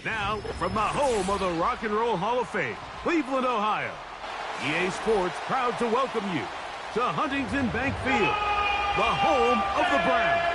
Now, from the home of the Rock and Roll Hall of Fame, Cleveland, Ohio, EA Sports proud to welcome you to Huntington Bank Field, the home of the Browns.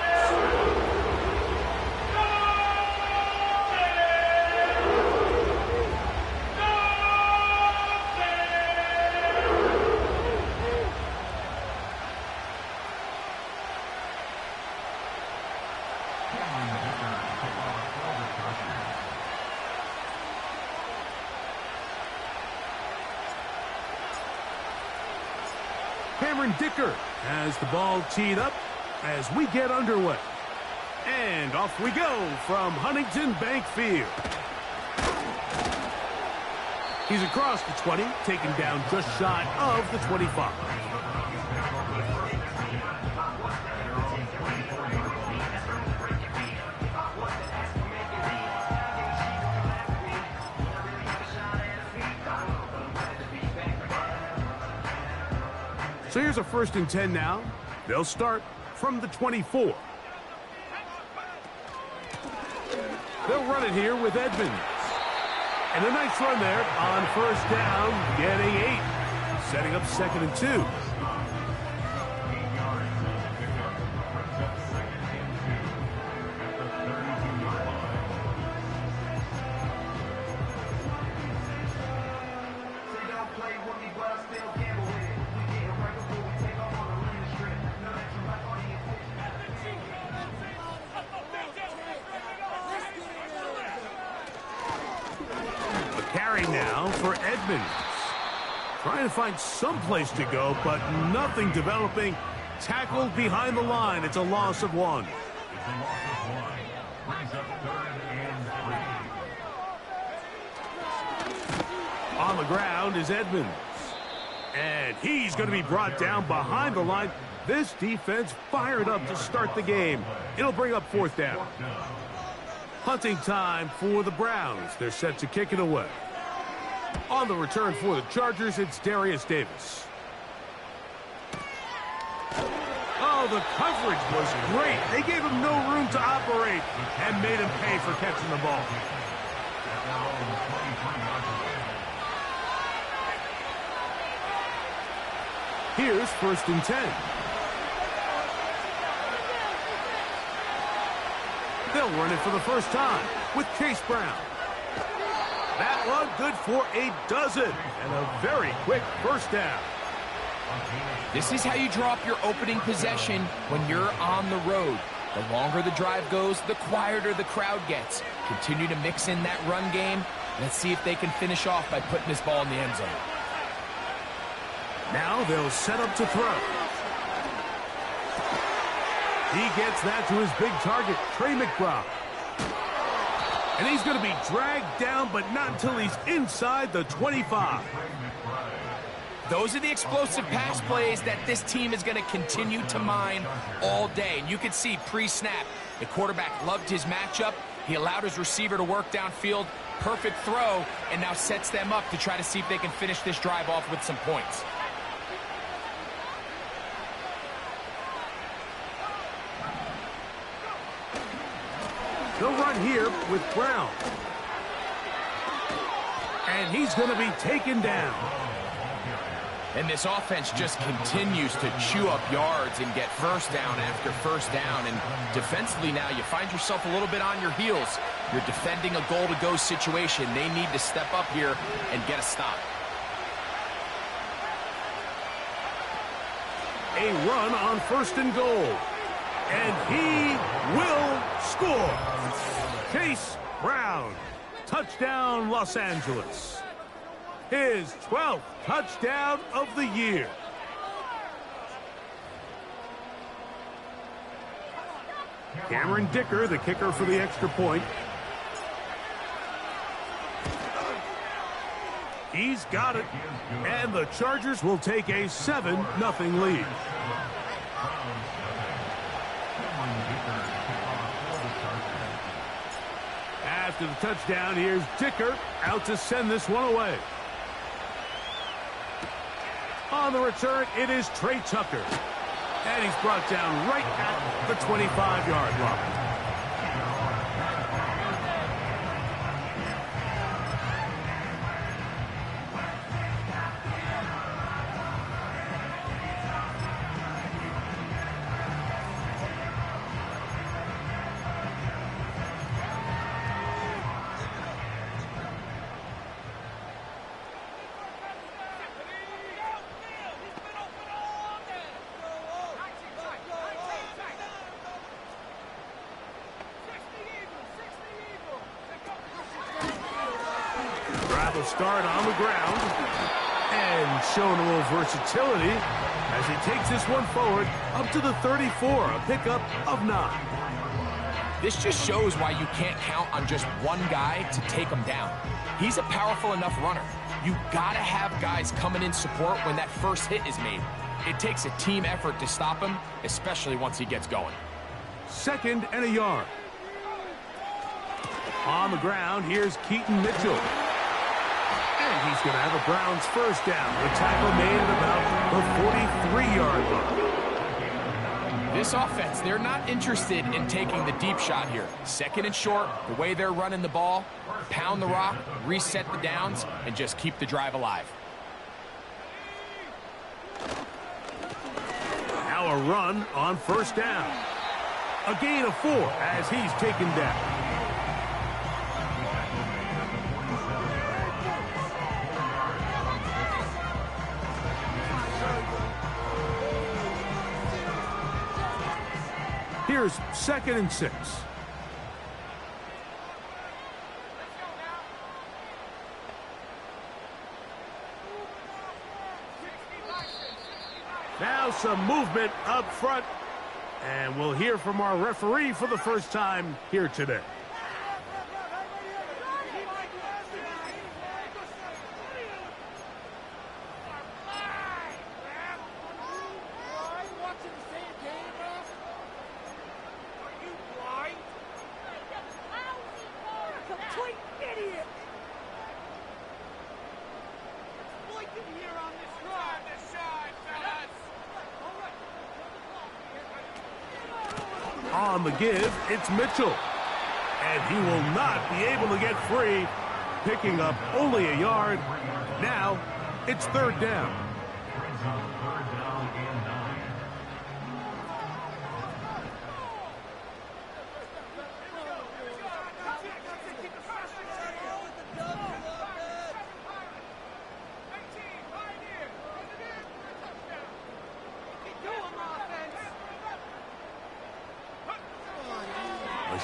Cameron Dicker has the ball teed up as we get underway. And off we go from Huntington Bank Field. He's across the 20, taken down just shy of the 25. So here's a 1st and 10 now. They'll start from the 24. They'll run it here with Edmonds. And a nice run there on 1st down, getting 8. Setting up 2nd and 2. Now for Edmonds. Trying to find some place to go, but nothing developing. Tackled behind the line. It's a loss of 1. On the ground is Edmonds. And he's going to be brought down behind the line. This defense fired up to start the game. It'll bring up 4th down. Hunting time for the Browns. They're set to kick it away. On the return for the Chargers, it's Darius Davis. Oh, the coverage was great. They gave him no room to operate and made him pay for catching the ball. Here's 1st and 10. They'll run it for the first time with Chase Brown. That one good for a dozen, and a very quick 1st down. This is how you draw up your opening possession when you're on the road. The longer the drive goes, the quieter the crowd gets. Continue to mix in that run game. Let's see if they can finish off by putting this ball in the end zone. Now they'll set up to throw. He gets that to his big target, Trey McBride. And he's going to be dragged down, but not until he's inside the 25. Those are the explosive pass plays that this team is going to continue to mine all day. And you can see pre-snap, the quarterback loved his matchup. He allowed his receiver to work downfield. Perfect throw, and now sets them up to try to see if they can finish this drive off with some points. They'll run here with Brown. And he's going to be taken down. And this offense just continues to chew up yards and get 1st down after 1st down. And defensively now, you find yourself a little bit on your heels. You're defending a goal-to-go situation. They need to step up here and get a stop. A run on 1st and goal. And he will score. Chase Brown. Touchdown, Los Angeles. His 12th touchdown of the year. Cameron Dicker, the kicker for the extra point. He's got it. And the Chargers will take a 7-0 lead. After the touchdown, here's Dicker out to send this one away. On the return, it is Trey Tucker. And he's brought down right at the 25-yard line. Now they'll start on the ground. And showing a little versatility as he takes this one forward up to the 34, a pickup of 9. This just shows why you can't count on just one guy to take him down. He's a powerful enough runner. You gotta have guys coming in support when that first hit is made. It takes a team effort to stop him, especially once he gets going. 2nd and a yard. On the ground, here's Keaton Mitchell. And he's going to have a Browns first down. The tackle made at about the 43-yard line. This offense, they're not interested in taking the deep shot here. 2nd and short, the way they're running the ball, pound the rock, reset the downs, and just keep the drive alive. Now a run on first down. A gain of 4 as he's taken down. Here's 2nd and 6. Now some movement up front. And we'll hear from our referee for the first time here today. On the give, it's Mitchell. And he will not be able to get free, picking up only a yard. Now, it's 3rd down.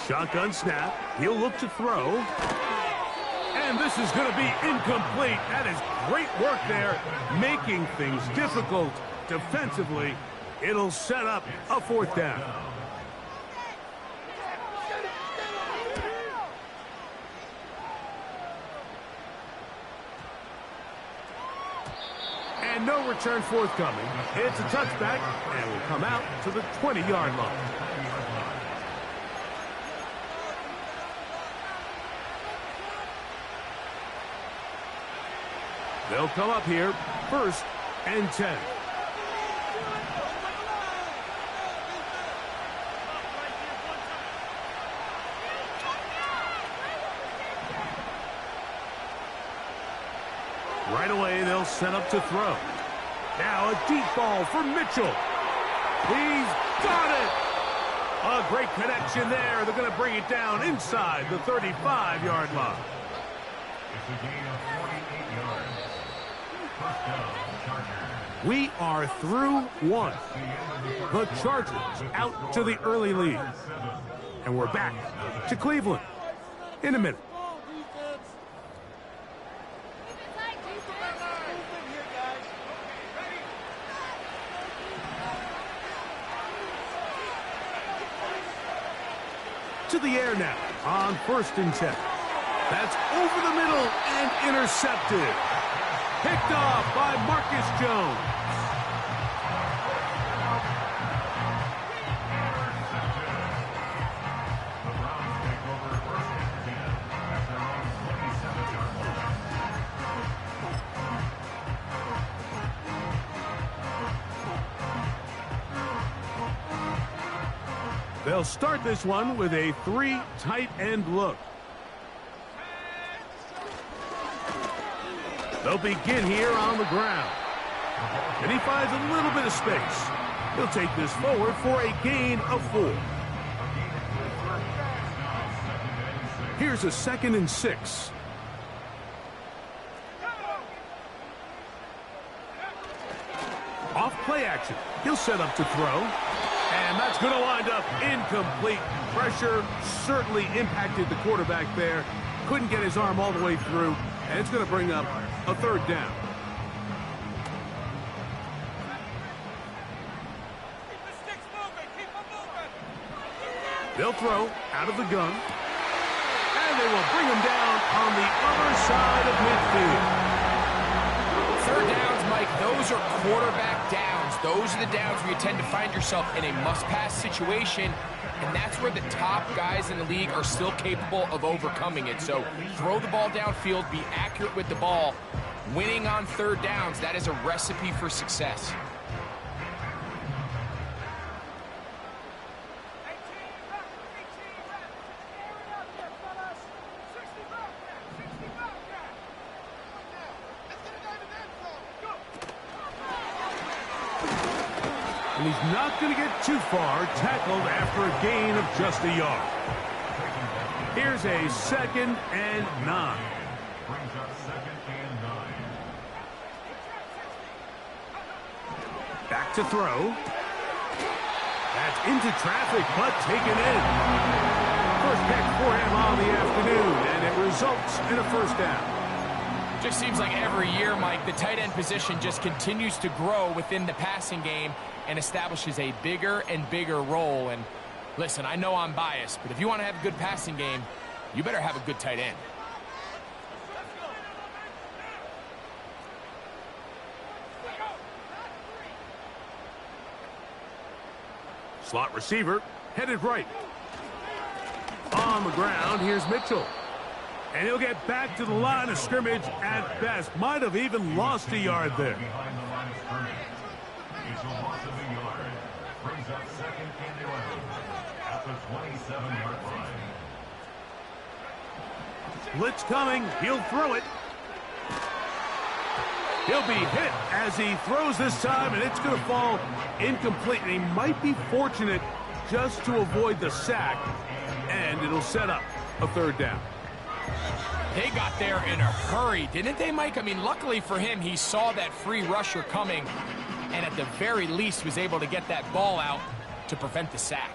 Shotgun snap. He'll look to throw. And this is going to be incomplete. That is great work there, making things difficult defensively. It'll set up a 4th down. And no return forthcoming. It's a touchback and will come out to the 20-yard line. They'll come up here, 1st and 10. Right away, they'll set up to throw. Now a deep ball for Mitchell. He's got it. A great connection there. They're going to bring it down inside the 35-yard line. We are through 1. The Chargers out to the early lead. And we're back to Cleveland in a minute. To the air now on 1st and 10. That's over the middle and intercepted. Picked off by Marcus Jones. They'll start this one with a 3 tight end look. They'll begin here on the ground. And he finds a little bit of space. He'll take this forward for a gain of 4. Here's a 2nd and 6. Off play action. He'll set up to throw. And that's going to wind up incomplete. Pressure certainly impacted the quarterback there. Couldn't get his arm all the way through. And it's going to bring up a third down. They'll throw out of the gun. And they will bring him down on the other side of midfield. Third downs, Mike, those are quarterback downs. Those are the downs where you tend to find yourself in a must-pass situation, and that's where the top guys in the league are still capable of overcoming it. So throw the ball downfield, be accurate with the ball. Winning on third downs, that is a recipe for success. And he's not going to get too far, tackled after a gain of just a yard. Here's a 2nd and 9. Back to throw. That's into traffic, but taken in. First catch for him on the afternoon, and it results in a first down. Just seems like every year, Mike, the tight end position just continues to grow within the passing game and establishes a bigger and bigger role. And listen, I know I'm biased, but if you want to have a good passing game, you better have a good tight end. Slot receiver, headed right. On the ground, here's Mitchell. And he'll get back to the line of scrimmage at best. Might have even lost a yard there. It's a loss of a yard. Brings up 2nd and 11 at the 27-yard line. Blitz coming. He'll throw it. He'll be hit as he throws this time, and it's going to fall incomplete. And he might be fortunate just to avoid the sack, and it'll set up a third down. They got there in a hurry, didn't they, Mike? I mean, luckily for him, he saw that free rusher coming, and at the very least was able to get that ball out to prevent the sack.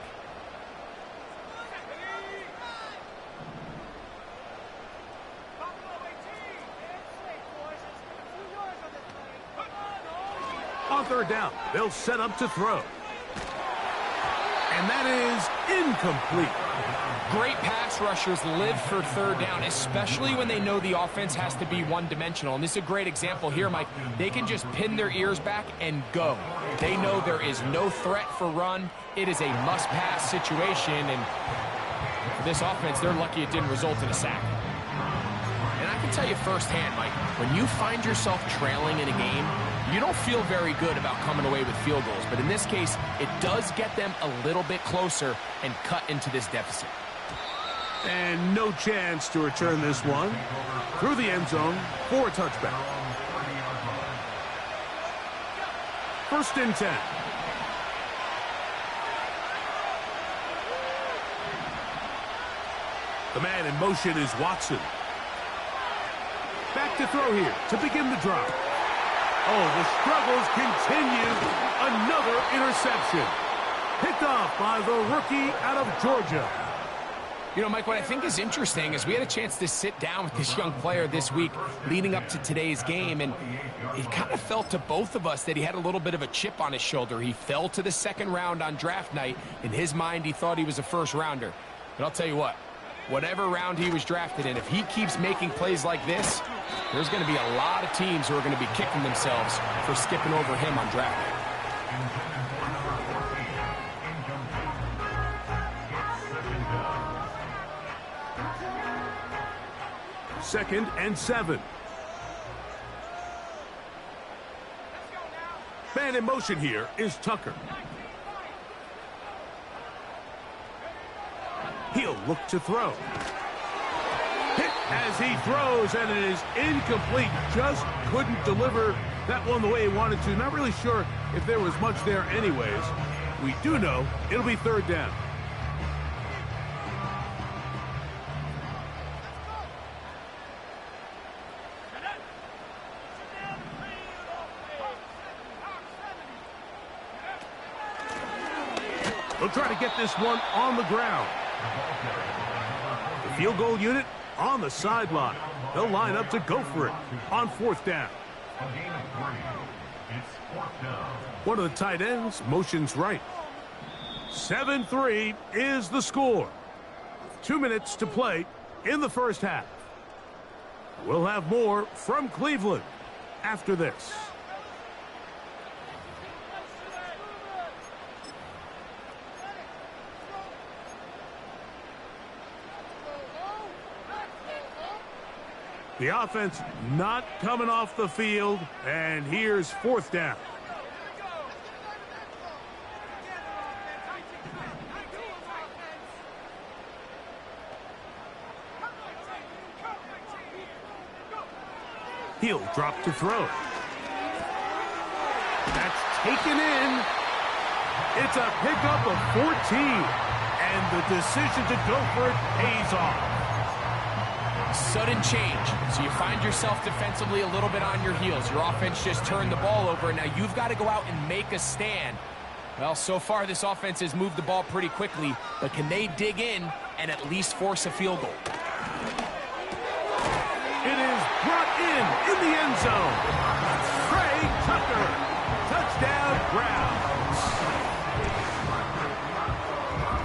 On third down, they'll set up to throw. And that is incomplete. Great pass rushers live for third down, especially when they know the offense has to be one-dimensional. And this is a great example here, Mike. They can just pin their ears back and go. They know there is no threat for run. It is a must-pass situation, and for this offense, they're lucky it didn't result in a sack. And I can tell you firsthand, Mike, when you find yourself trailing in a game, you don't feel very good about coming away with field goals. But in this case, it does get them a little bit closer and cut into this deficit. And no chance to return this one through the end zone for a touchback. 1st and 10. The man in motion is Watson. Back to throw here to begin the drive. Oh, the struggles continue. Another interception. Picked off by the rookie out of Georgia. You know, Mike, what I think is interesting is we had a chance to sit down with this young player this week leading up to today's game, and it kind of felt to both of us that he had a little bit of a chip on his shoulder. He fell to the 2nd round on draft night. In his mind, he thought he was a first rounder. But I'll tell you what, whatever round he was drafted in, if he keeps making plays like this, there's going to be a lot of teams who are going to be kicking themselves for skipping over him on draft night. 2nd and 7. Man in motion here is Tucker. He'll look to throw. Hit as he throws, and it is incomplete. Just couldn't deliver that one the way he wanted to. Not really sure if there was much there anyways. We do know it'll be third down. They'll try to get this one on the ground. The field goal unit on the sideline. They'll line up to go for it on 4th down. A gain of 3. It's 4th down. One of the tight ends motions right. 7-3 is the score. 2 minutes to play in the first half. We'll have more from Cleveland after this. The offense not coming off the field, and here's 4th down. He'll drop to throw. That's taken in. It's a pickup of 14, and the decision to go for it pays off. Sudden change. So you find yourself defensively a little bit on your heels. Your offense just turned the ball over, and now you've got to go out and make a stand. Well, so far this offense has moved the ball pretty quickly, but can they dig in and at least force a field goal? It is brought in the end zone. Trey Tucker. Touchdown, Browns.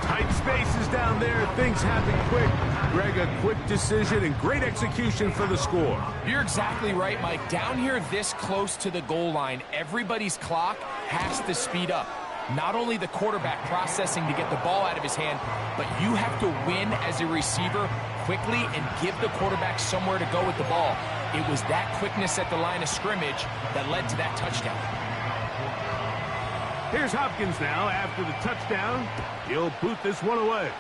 Tight spaces down there. Things happen quick. Greg, a quick decision and great execution for the score. You're exactly right, Mike. Down here this close to the goal line, everybody's clock has to speed up. Not only the quarterback processing to get the ball out of his hand, but you have to win as a receiver quickly and give the quarterback somewhere to go with the ball. It was that quickness at the line of scrimmage that led to that touchdown. Here's Hopkins now after the touchdown. He'll boot this one away.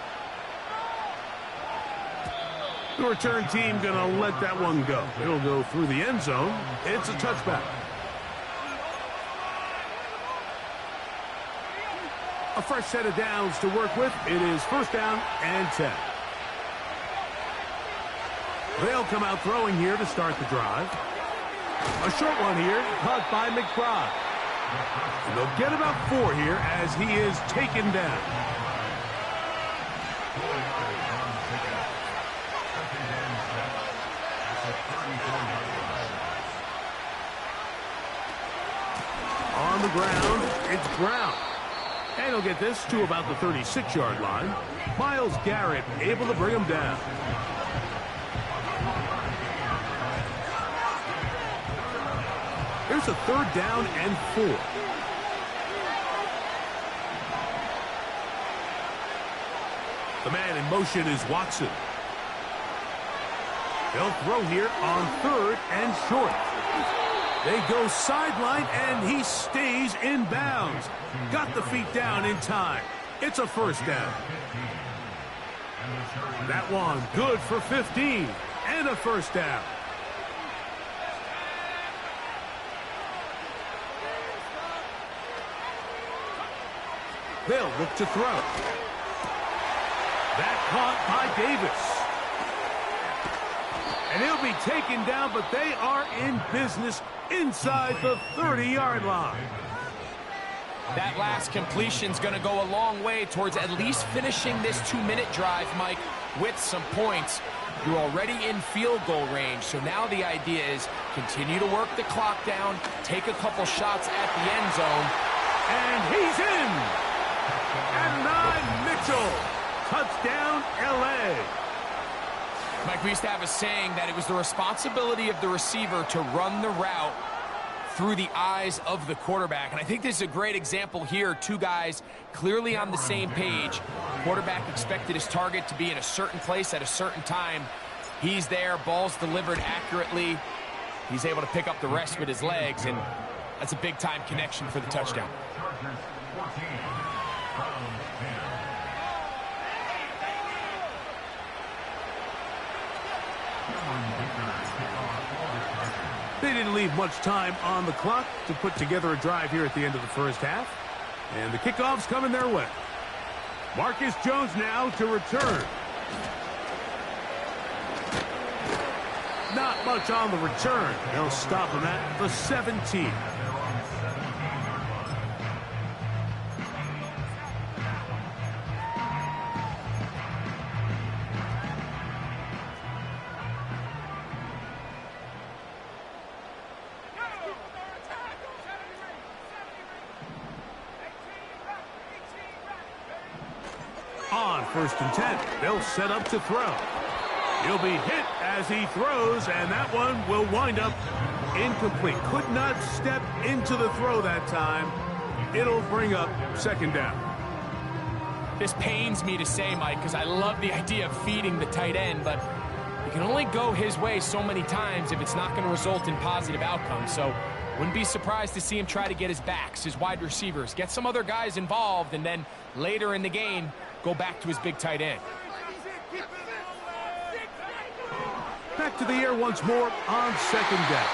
The return team going to let that one go. It'll go through the end zone. It's a touchback. A fresh set of downs to work with. It is 1st down and 10. They'll come out throwing here to start the drive. A short one here, caught by McBride. And they'll get about 4 here as he is taken down. On the ground, it's Brown. And he'll get this to about the 36-yard line. Myles Garrett able to bring him down. Here's a 3rd down and 4. The man in motion is Watson. They'll throw here on 3rd and short. They go sideline, and he stays in bounds. Got the feet down in time. It's a 1st down. That one good for 15 and a 1st down. They'll look to throw. That caught by Davis. And he'll be taken down, but they are in business inside the 30-yard line. That last completion's going to go a long way towards at least finishing this 2-minute drive, Mike, with some points. You're already in field goal range, so now the idea is continue to work the clock down, take a couple shots at the end zone. And he's in! Adonai Mitchell, touchdown, L.A. Mike, we used to have a saying that it was the responsibility of the receiver to run the route through the eyes of the quarterback. And I think this is a great example here. 2 guys clearly on the same page. Quarterback expected his target to be in a certain place at a certain time. He's there, ball's delivered accurately. He's able to pick up the rest with his legs, and that's a big-time connection for the touchdown. Chargers 14, Browns 10. They didn't leave much time on the clock to put together a drive here at the end of the first half. And the kickoff's coming their way. Marcus Jones now to return. Not much on the return. They'll stop him at the 17. first and 10. They'll set up to throw. He'll be hit as he throws, and that one will wind up incomplete. Could not step into the throw that time. It'll bring up second down. This pains me to say, Mike, because I love the idea of feeding the tight end, but you can only go his way so many times if it's not going to result in positive outcomes. So wouldn't be surprised to see him try to get his backs, his wide receivers, get some other guys involved, and then later in the game, go back to his big tight end. Back to the air once more on second down.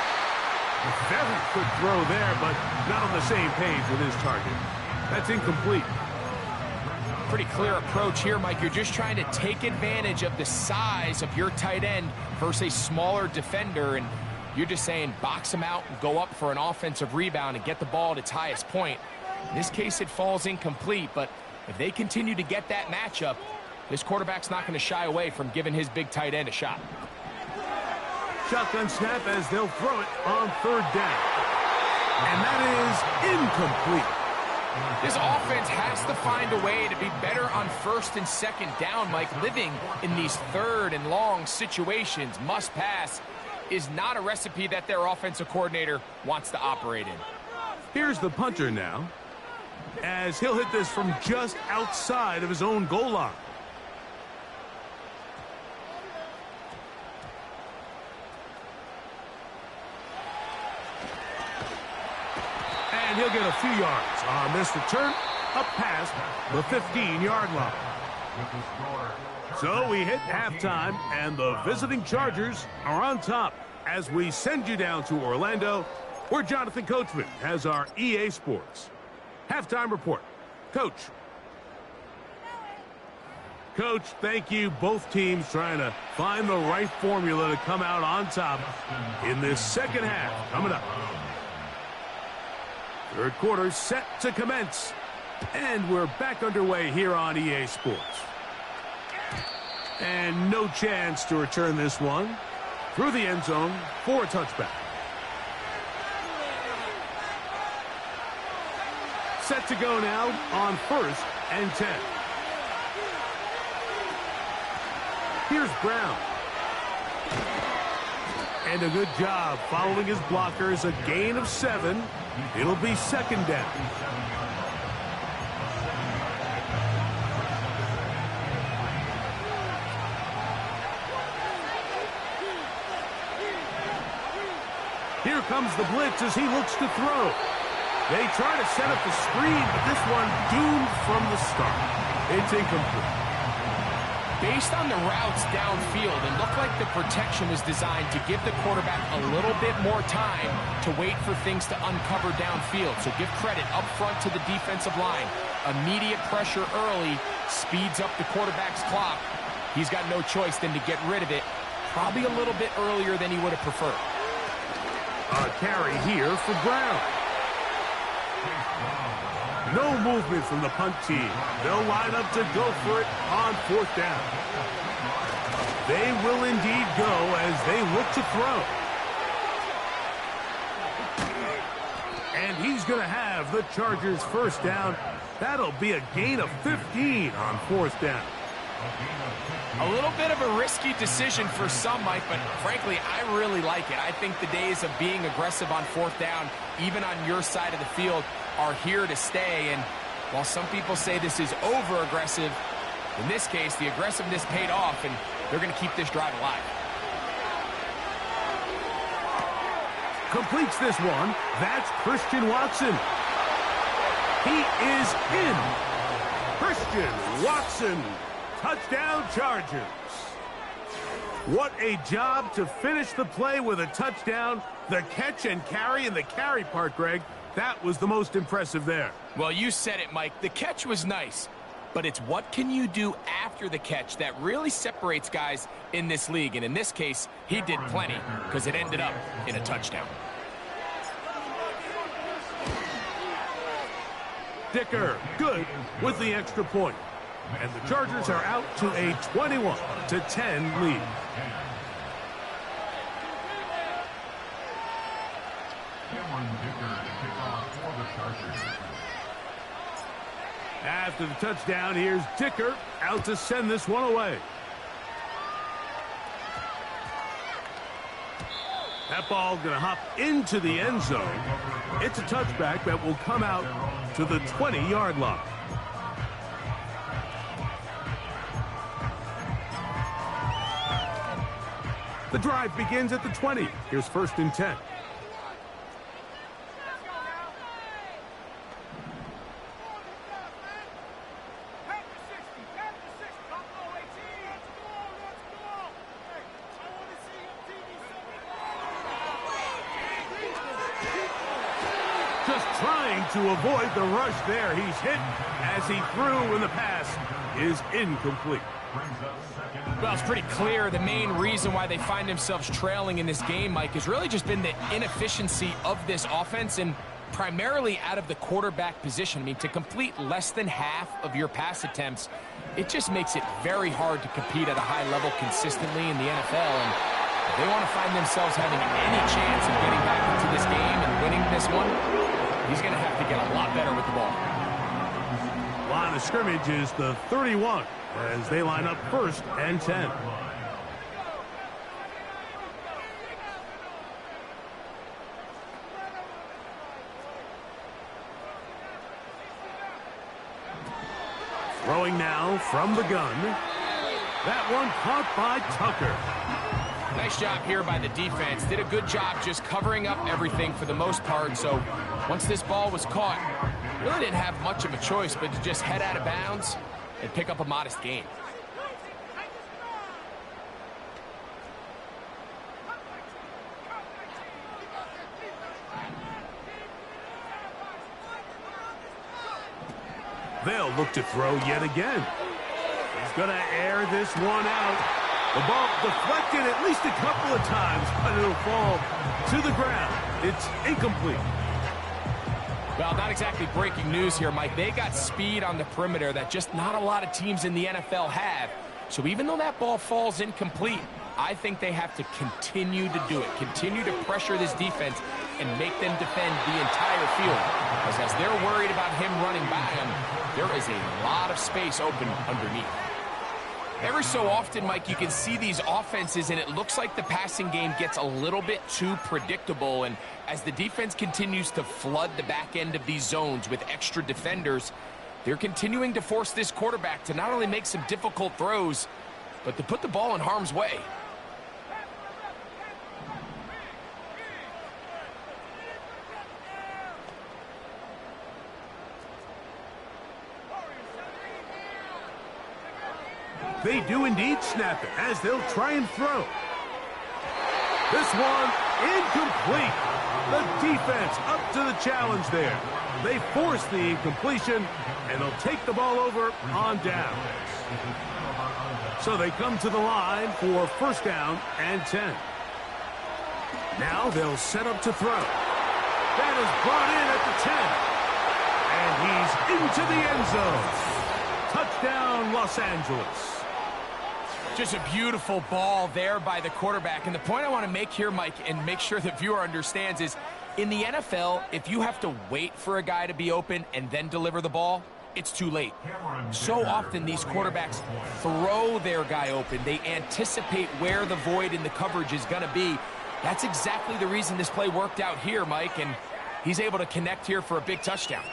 A very quick throw there, but not on the same page with his target. That's incomplete. Pretty clear approach here, Mike. You're just trying to take advantage of the size of your tight end versus a smaller defender, and you're just saying box him out and go up for an offensive rebound and get the ball at its highest point. In this case, it falls incomplete, but if they continue to get that matchup, this quarterback's not going to shy away from giving his big tight end a shot. Shotgun snap as they'll throw it on third down. And that is incomplete. This offense has to find a way to be better on first and second down, Mike. Living in these third and long situations, must pass, is not a recipe that their offensive coordinator wants to operate in. Here's the punter now, as he'll hit this from just outside of his own goal line. And he'll get a few yards on this return, up past the 15-yard line. So we hit halftime, and the visiting Chargers are on top as we send you down to Orlando, where Jonathan Coachman has our EA Sports halftime report. Coach. Coach, thank you. Both teams trying to find the right formula to come out on top in this second half coming up. Third quarter set to commence, and we're back underway here on EA Sports. And no chance to return this one through the end zone for a touchback. Set to go now on first and 10. Here's Brown. And a good job following his blockers, a gain of 7. It'll be second down. Here comes the blitz as he looks to throw. They try to set up the screen, but this one doomed from the start. It's incomplete. Based on the routes downfield, it looked like the protection was designed to give the quarterback a little bit more time to wait for things to uncover downfield. So give credit up front to the defensive line. Immediate pressure early speeds up the quarterback's clock. He's got no choice than to get rid of it, probably a little bit earlier than he would have preferred. A carry here for Brown. No movement from the punt team. They'll line up to go for it on fourth down. They will indeed go as they look to throw. And he's going to have the Chargers first down. That'll be a gain of 15 on fourth down. A little bit of a risky decision for some, Mike, but frankly, I really like it. I think the days of being aggressive on fourth down, even on your side of the field, are here to stay. And while some people say this is over-aggressive, in this case, the aggressiveness paid off, and they're going to keep this drive alive. Completes this one. That's Christian Watson. He is in. Christian Watson. Touchdown, Chargers. What a job to finish the play with a touchdown. The catch and carry, and the carry part, Greg, that was the most impressive there. Well, you said it, Mike. The catch was nice, but it's what can you do after the catch that really separates guys in this league. And in this case, he did plenty because it ended up in a touchdown. Dicker, good with the extra point. And the Chargers are out to a 21-10 lead. After the touchdown, here's Dicker out to send this one away. That ball going to hop into the end zone. It's a touchback that will come out to the 20-yard line. The drive begins at the 20. Here's 1st and 10. Just trying to avoid the rush there. He's hit as he threw, and the pass is incomplete. Well, it's pretty clear the main reason why they find themselves trailing in this game, Mike, has really just been the inefficiency of this offense and primarily out of the quarterback position. I mean, to complete less than half of your pass attempts, it just makes it very hard to compete at a high level consistently in the NFL. And if they want to find themselves having any chance of getting back into this game and winning this one, he's going to have to get a lot better with the ball. Line of scrimmage is the 31 as they line up 1st and 10. Throwing now from the gun. That one caught by Tucker. Nice job here by the defense. Did a good job just covering up everything for the most part. So once this ball was caught, really didn't have much of a choice but to just head out of bounds and pick up a modest gain. They'll look to throw yet again. He's going to air this one out. The ball deflected at least a couple of times, but it'll fall to the ground. It's incomplete. Well, not exactly breaking news here, Mike. They got speed on the perimeter that just not a lot of teams in the NFL have. So even though that ball falls incomplete, I think they have to continue to do it. Continue to pressure this defense and make them defend the entire field. Because as they're worried about him running by them, there is a lot of space open underneath. Every so often, Mike, you can see these offenses, and it looks like the passing game gets a little bit too predictable. And as the defense continues to flood the back end of these zones with extra defenders, they're continuing to force this quarterback to not only make some difficult throws, but to put the ball in harm's way. They do indeed snap it as they'll try and throw. This one incomplete. The defense up to the challenge there. They force the incompletion, and they'll take the ball over on down. So they come to the line for 1st down and 10. Now they'll set up to throw. That is brought in at the 10. And he's into the end zone. Touchdown, Los Angeles. Just a beautiful ball there by the quarterback. And the point I want to make here, Mike, and make sure the viewer understands is, in the NFL, if you have to wait for a guy to be open and then deliver the ball, it's too late. So often these quarterbacks throw their guy open. They anticipate where the void in the coverage is going to be. That's exactly the reason this play worked out here, Mike, and he's able to connect here for a big touchdown.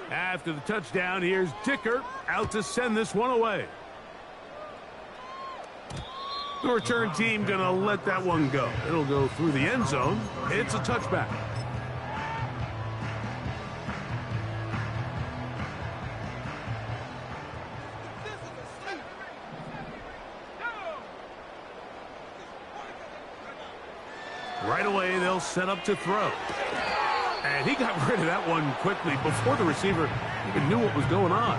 After the touchdown, here's Dicker out to send this one away. The return team going to let that one go. It'll go through the end zone. It's a touchback. Right away, they'll set up to throw. And he got rid of that one quickly before the receiver even knew what was going on.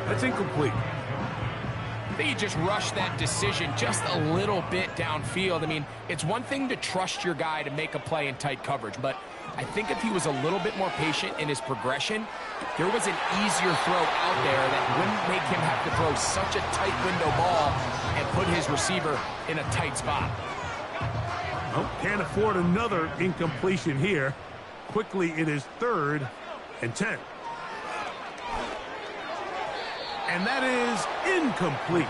That's incomplete. I think he just rushed that decision just a little bit downfield. I mean, it's one thing to trust your guy to make a play in tight coverage, but I think if he was a little bit more patient in his progression, there was an easier throw out there that wouldn't make him have to throw such a tight window ball and put his receiver in a tight spot. Oh, can't afford another incompletion here. Quickly, it is 3rd and 10. And that is incomplete.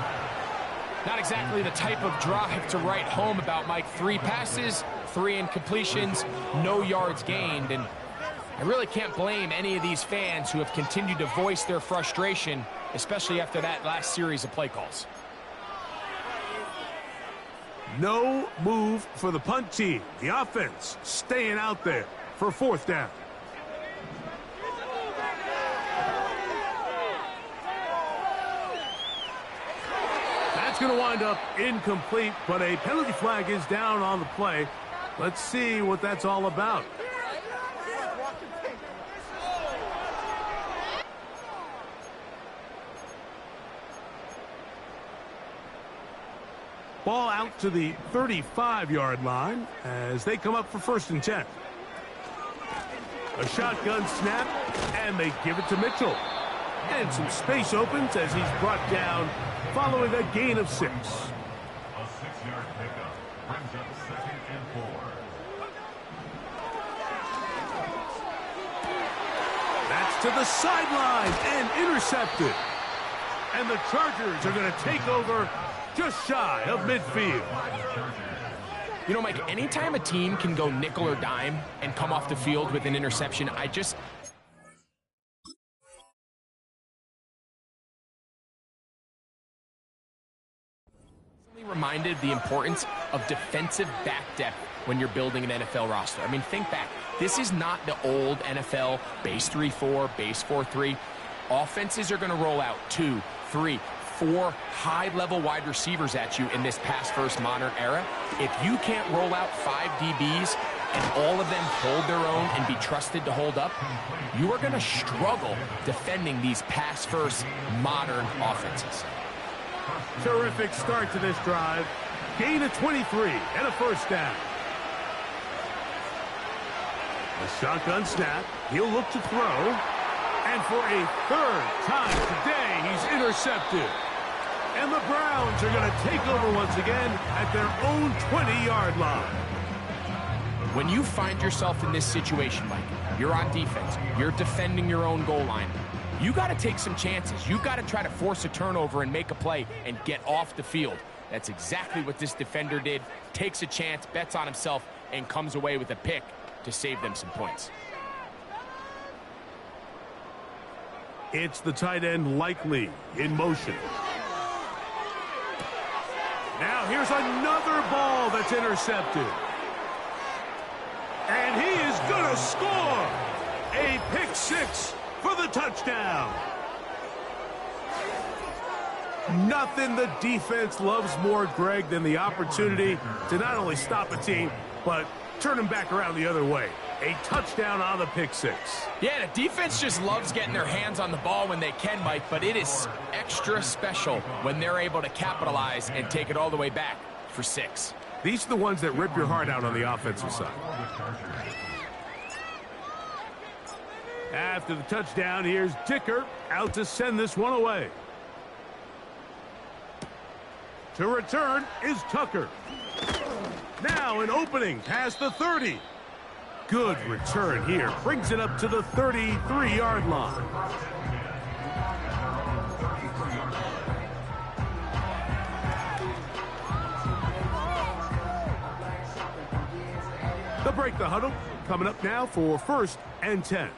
Not exactly the type of drive to write home about, Mike. 3 passes, 3 incompletions, no yards gained. And I really can't blame any of these fans who have continued to voice their frustration, especially after that last series of play calls. No move for the punt team. The offense staying out there for 4th down. That's going to wind up incomplete, but a penalty flag is down on the play. Let's see what that's all about. Ball out to the 35-yard line as they come up for 1st and 10. A shotgun snap, and they give it to Mitchell. And some space opens as he's brought down following a gain of 6. A 6-yard pickup brings up 2nd and 4. That's to the sideline and intercepted. And the Chargers are going to take over just shy of midfield. You know, Mike, anytime a team can go nickel or dime and come off the field with an interception, I just... reminded the importance of defensive back depth when you're building an NFL roster. I mean, think back. This is not the old NFL base 3-4, base 4-3. Offenses are going to roll out 2, 3, 4 high-level wide receivers at you in this pass-first modern era. If you can't roll out 5 DBs and all of them hold their own and be trusted to hold up, you are going to struggle defending these pass-first modern offenses. Terrific start to this drive. Gain of 23 and a 1st down. A shotgun snap. He'll look to throw. And for a 3rd time today, he's intercepted. And the Browns are going to take over once again at their own 20-yard line. When you find yourself in this situation, Mike, you're on defense, you're defending your own goal line, you got to take some chances. You've got to try to force a turnover and make a play and get off the field. That's exactly what this defender did. Takes a chance, bets on himself, and comes away with a pick to save them some points. It's the tight end Likely in motion. Now here's another ball that's intercepted. And he is going to score a pick 6 for the touchdown. Nothing the defense loves more, Greg, than the opportunity to not only stop a team, but turn them back around the other way. A touchdown on the pick 6. Yeah, the defense just loves getting their hands on the ball when they can, Mike, but it is extra special when they're able to capitalize and take it all the way back for 6. These are the ones that rip your heart out on the offensive side. After the touchdown, here's Dicker out to send this one away. To return is Tucker. Now an opening past the 30. Good return here. Brings it up to the 33-yard line. They'll break the huddle. Coming up now for 1st and 10.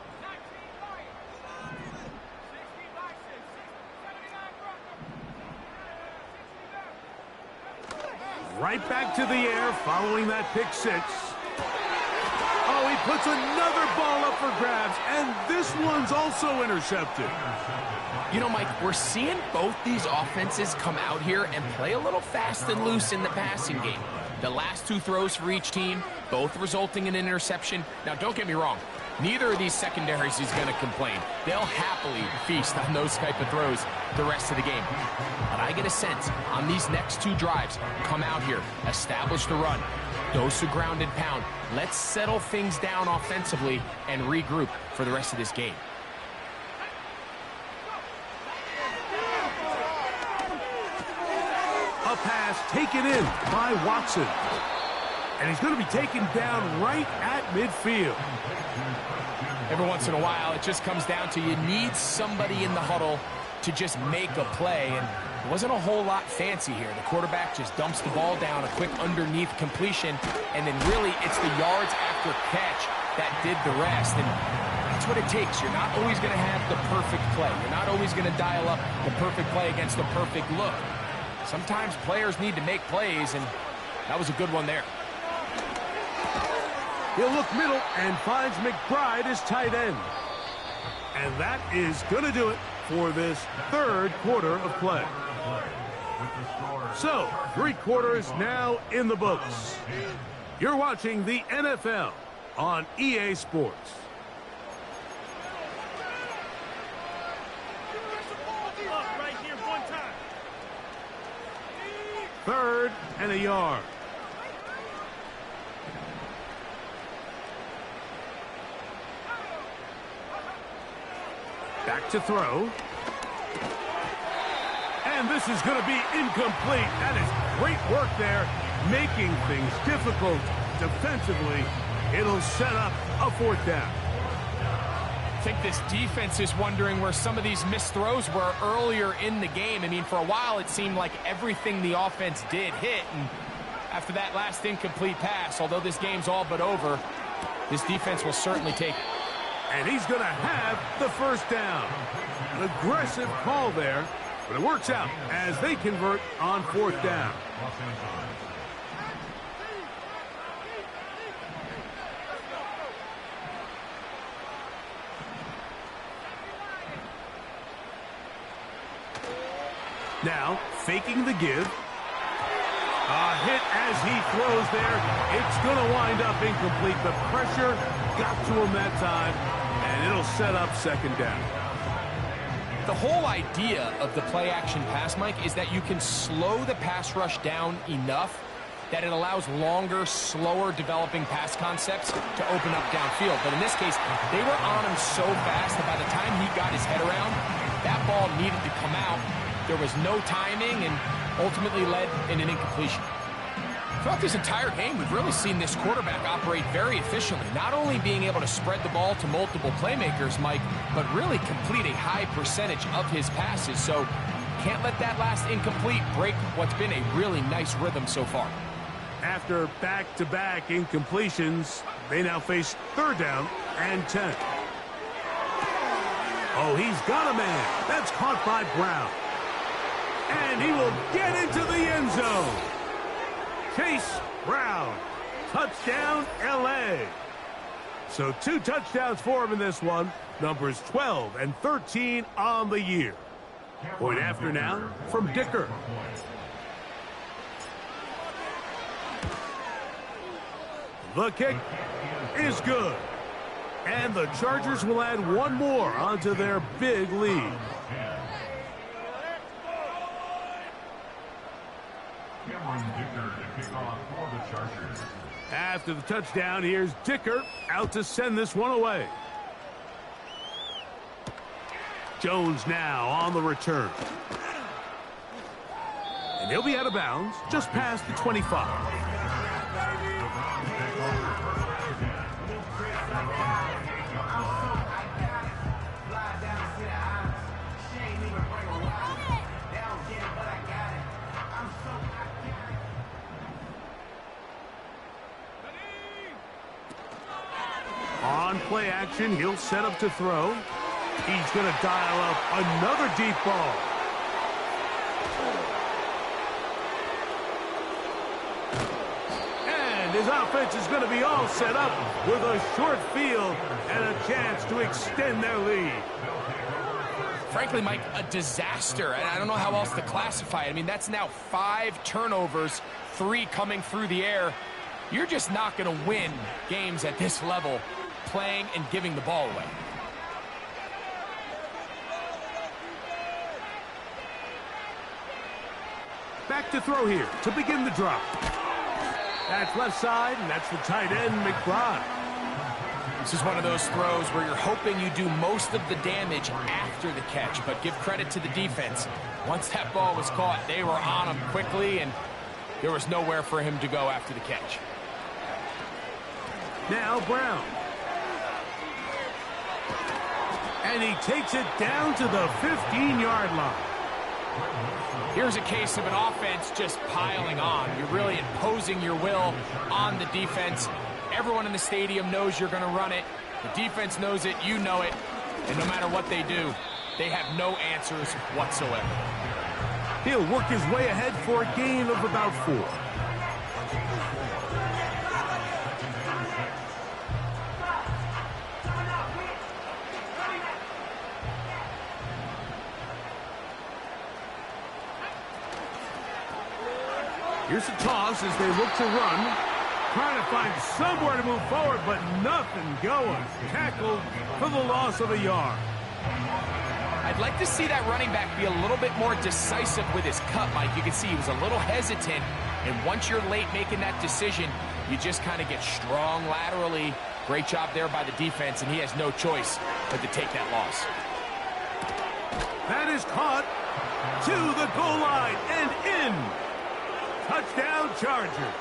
Right back to the air following that pick 6. Oh, he puts another ball up for grabs, and this one's also intercepted. You know, Mike, we're seeing both these offenses come out here and play a little fast and loose in the passing game. The last 2 throws for each team, both resulting in an interception. Now, don't get me wrong. Neither of these secondaries is going to complain. They'll happily feast on those type of throws the rest of the game. But I get a sense on these next 2 drives, come out here, establish the run, dose of ground and pound. Let's settle things down offensively and regroup for the rest of this game. A pass taken in by Watson. And he's going to be taken down right at midfield. Every once in a while, it just comes down to you need somebody in the huddle to just make a play. And it wasn't a whole lot fancy here. The quarterback just dumps the ball down, a quick underneath completion, and then really it's the yards after catch that did the rest. And that's what it takes. You're not always going to have the perfect play. You're not always going to dial up the perfect play against the perfect look. Sometimes players need to make plays, and that was a good one there. He'll look middle and finds McBride as tight end. And that is going to do it for this third quarter of play. So, 3 quarters now in the books. You're watching the NFL on EA Sports. Third and a yard. Back to throw. And this is going to be incomplete. That is great work there, making things difficult defensively. It'll set up a 4th down. I think this defense is wondering where some of these missed throws were earlier in the game. I mean, for a while, it seemed like everything the offense did hit. And after that last incomplete pass, although this game's all but over, this defense will certainly take it. And he's going to have the 1st down. An aggressive call there, but it works out as they convert on 4th down. Now, faking the give. A hit as he throws there. It's going to wind up incomplete. The pressure got to him that time, and it'll set up 2nd down. The whole idea of the play-action pass, Mike, is that you can slow the pass rush down enough that it allows longer, slower developing pass concepts to open up downfield. But in this case, they were on him so fast that by the time he got his head around, that ball needed to come out. There was no timing and ultimately led in an incompletion. Throughout this entire game, we've really seen this quarterback operate very efficiently, not only being able to spread the ball to multiple playmakers, Mike, but really complete a high percentage of his passes. So can't let that last incomplete break what's been a really nice rhythm so far. After back-to-back incompletions, they now face 3rd down and 10. Oh, he's got a man. That's caught by Brown. And he will get into the end zone. Chase Brown. Touchdown, L.A. So 2 touchdowns for him in this one. Numbers 12 and 13 on the year. Point after now from Dicker. The kick is good. And the Chargers will add 1 more onto their big lead. After the touchdown, here's Dicker out to send this one away. Jones now on the return. And he'll be out of bounds just past the 25. On play action, he'll set up to throw. He's going to dial up another deep ball. And his offense is going to be all set up with a short field and a chance to extend their lead. Frankly, Mike, a disaster. And I don't know how else to classify it. I mean, that's now 5 turnovers, 3 coming through the air. You're just not going to win games at this level playing and giving the ball away. Back to throw here to begin the drop. That's left side, and that's the tight end, McBride. This is one of those throws where you're hoping you do most of the damage after the catch, but give credit to the defense. Once that ball was caught, they were on him quickly, and There was nowhere for him to go after the catch. Now Brown. And he takes it down to the 15-yard line. Here's a case of an offense just piling on. You're really imposing your will on the defense. Everyone in the stadium knows you're going to run it. The defense knows it, you know it. And no matter what they do, they have no answers whatsoever. He'll work his way ahead for a gain of about 4. Here's a toss as they look to run. Trying to find somewhere to move forward, but nothing going. Tackled for the loss of a yard. I'd like to see that running back be a little bit more decisive with his cut, Mike. You can see he was a little hesitant, and once you're late making that decision, you just kind of get strong laterally. Great job there by the defense, and he has no choice but to take that loss. That is caught to the goal line and in. Touchdown Chargers.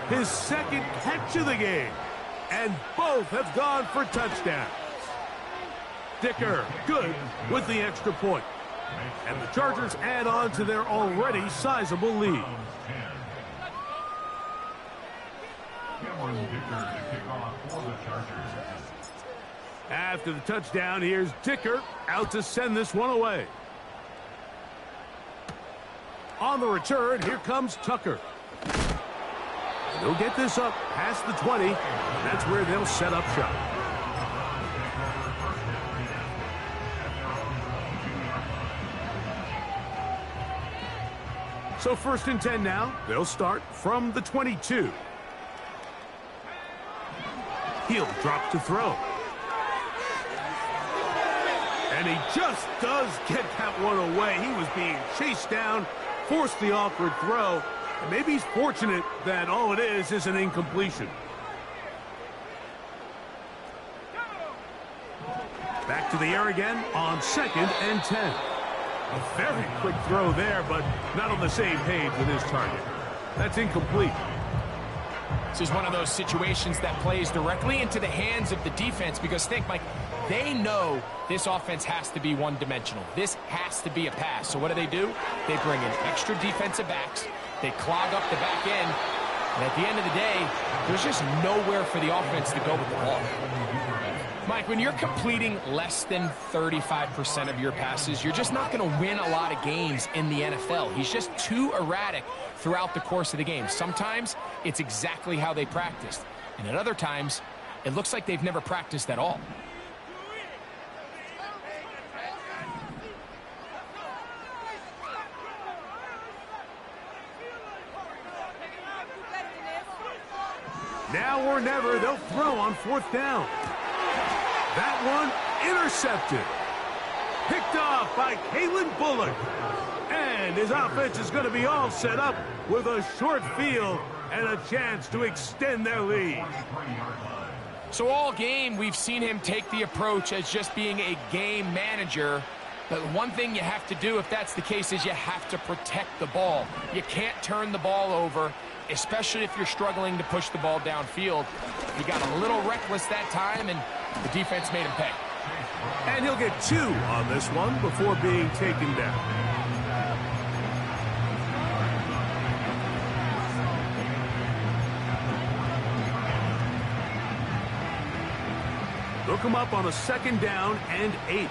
His second catch of the game. And both have gone for touchdowns. Dicker, good with the extra point. And the Chargers add on to their already sizable lead. After the touchdown, here's Dicker out to send this one away. On the return, here comes Tucker. They'll get this up past the 20, and that's where they'll set up shop. So 1st and 10 now. They'll start from the 22. He'll drop to throw. And he just does get that one away. He was being chased down, forced the awkward throw. And maybe he's fortunate that all it is an incompletion. Back to the air again on 2nd and 10. A very quick throw there, but not on the same page with his target. That's incomplete. This is one of those situations that plays directly into the hands of the defense because think, Mike, they know this offense has to be one-dimensional. This has to be a pass. So what do? They bring in extra defensive backs. They clog up the back end. And at the end of the day, there's just nowhere for the offense to go with the ball. Mike, when you're completing less than 35% of your passes, you're just not going to win a lot of games in the NFL. He's just too erratic throughout the course of the game. Sometimes it's exactly how they practiced. And at other times, it looks like they've never practiced at all. Now or never, they'll throw on 4th down. That one intercepted. Picked off by Kalen Bullock. And his offense is going to be all set up with a short field and a chance to extend their lead. So all game, we've seen him take the approach as just being a game manager. But one thing you have to do if that's the case is you have to protect the ball. You can't turn the ball over, especially if you're struggling to push the ball downfield. He got a little reckless that time, and the defense made him pay. And he'll get 2 on this one before being taken down. Look him up on a 2nd down and 8.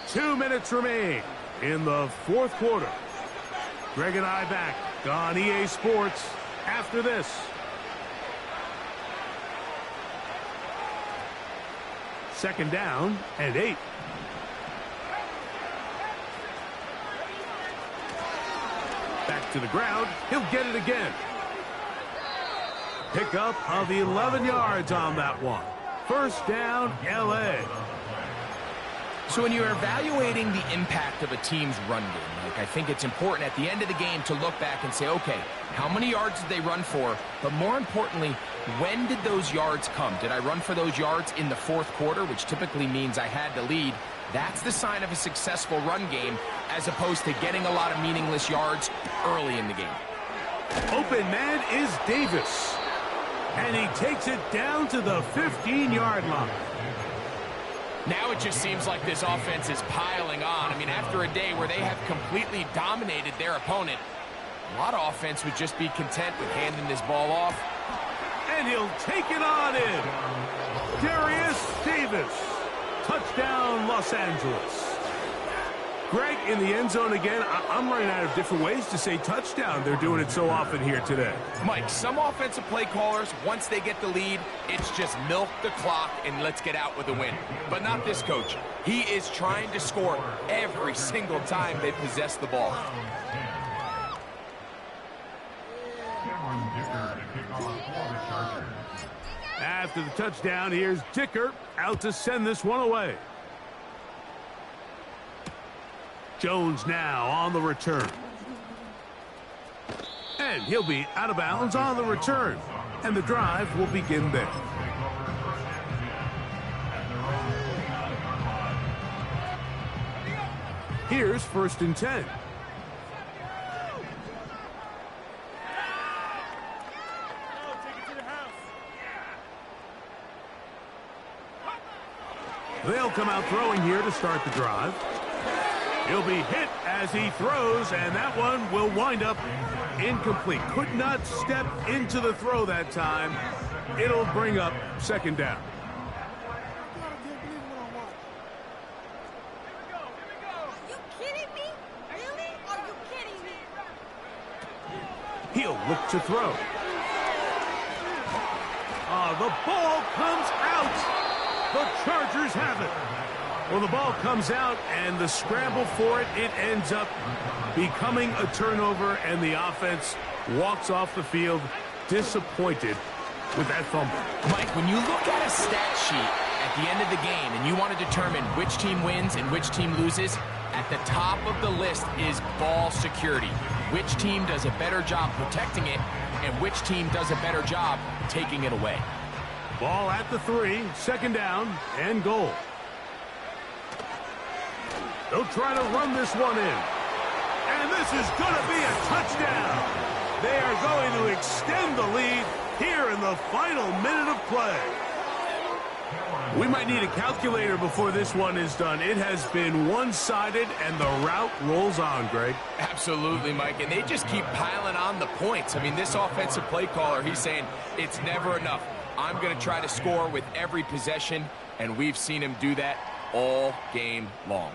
Two minutes remain in the 4th quarter. Greg and I back on EA Sports after this. Second down and 8. Back to the ground. He'll get it again. Pickup of 11 yards on that one. First down, LA. So when you're evaluating the impact of a team's run game, I think it's important at the end of the game to look back and say, okay, how many yards did they run for? But more importantly, when did those yards come? Did I run for those yards in the fourth quarter, which typically means I had to lead? That's the sign of a successful run game, as opposed to getting a lot of meaningless yards early in the game. Open man is Davis. And he takes it down to the 15-yard line. Now it just seems like this offense is piling on. I mean, after a day where they have completely dominated their opponent, a lot of offense would just be content with handing this ball off. And he'll take it on in. Darius Davis. Touchdown, Los Angeles. Greg, in the end zone again. I'm running out of different ways to say touchdown. They're doing it so often here today. Mike, some offensive play callers, once they get the lead, it's just milk the clock and let's get out with a win. But not this coach. He is trying to score every single time they possess the ball. After the touchdown, here's Dicker out to send this one away. Jones now on the return. And he'll be out of bounds on the return. And the drive will begin there. Here's 1st and 10. They'll come out throwing here to start the drive. He'll be hit as he throws, and that one will wind up incomplete. Could not step into the throw that time. It'll bring up 2nd down. Are you kidding me? Really? Are you kidding me? He'll look to throw. The ball comes out. The Chargers have it. Well, the ball comes out, and the scramble for it, it ends up becoming a turnover, and the offense walks off the field disappointed with that fumble. Mike, when you look at a stat sheet at the end of the game and you want to determine which team wins and which team loses, at the top of the list is ball security. Which team does a better job protecting it, and which team does a better job taking it away. Ball at the 3, 2nd down, and goal. They'll try to run this one in. And this is going to be a touchdown. They are going to extend the lead here in the final minute of play. We might need a calculator before this one is done. It has been one-sided, and the route rolls on, Greg. Absolutely, Mike, and they just keep piling on the points. I mean, this offensive play caller, he's saying it's never enough. I'm going to try to score with every possession, and we've seen him do that all game long.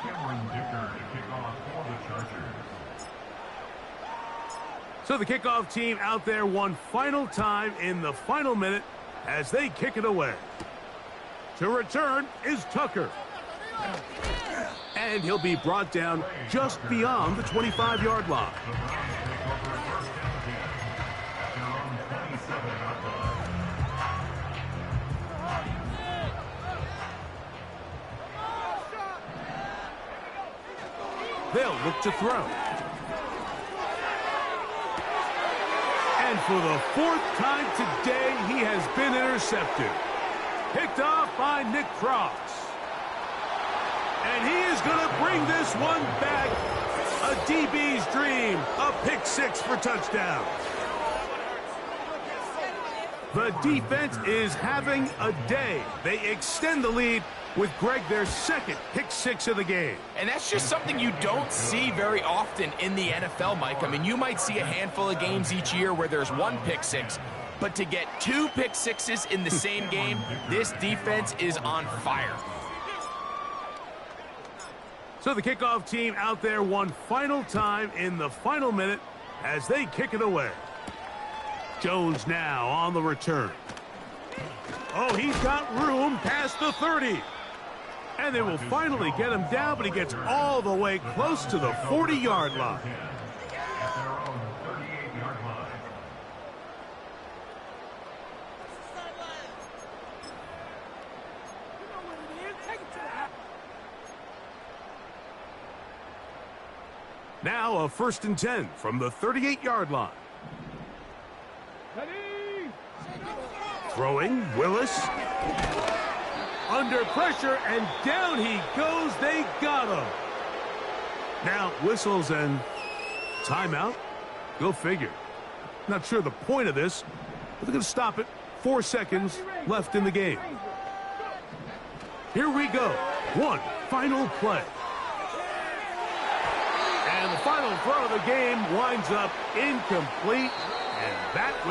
Cameron Dicker to kick off for the Chargers. So the kickoff team out there one final time in the final minute as they kick it away. To return is Tucker. And he'll be brought down just beyond the 25-yard line. They'll look to throw. And for the 4th time today, he has been intercepted. Picked off by Nick Cross. And he is going to bring this one back. A DB's dream. A pick 6 for touchdown. The defense is having a day. They extend the lead with Greg their 2nd pick 6 of the game. And that's just something you don't see very often in the NFL, Mike. I mean, you might see a handful of games each year where there's 1 pick 6, but to get 2 pick 6s in the same game, this defense is on fire. So the kickoff team out there one final time in the final minute as they kick it away. Jones now on the return. Oh, he's got room past the 30. And they will finally get him down, but he gets all the way close to the 40-yard line. At their own 38-yard line. Now a 1st and 10 from the 38-yard line. Throwing, Willis. Under pressure, and down he goes. They got him. Now whistles and timeout. Go figure. Not sure the point of this, but they're going to stop it. 4 seconds left in the game. Here we go. One final play. And the final throw of the game winds up incomplete, and that will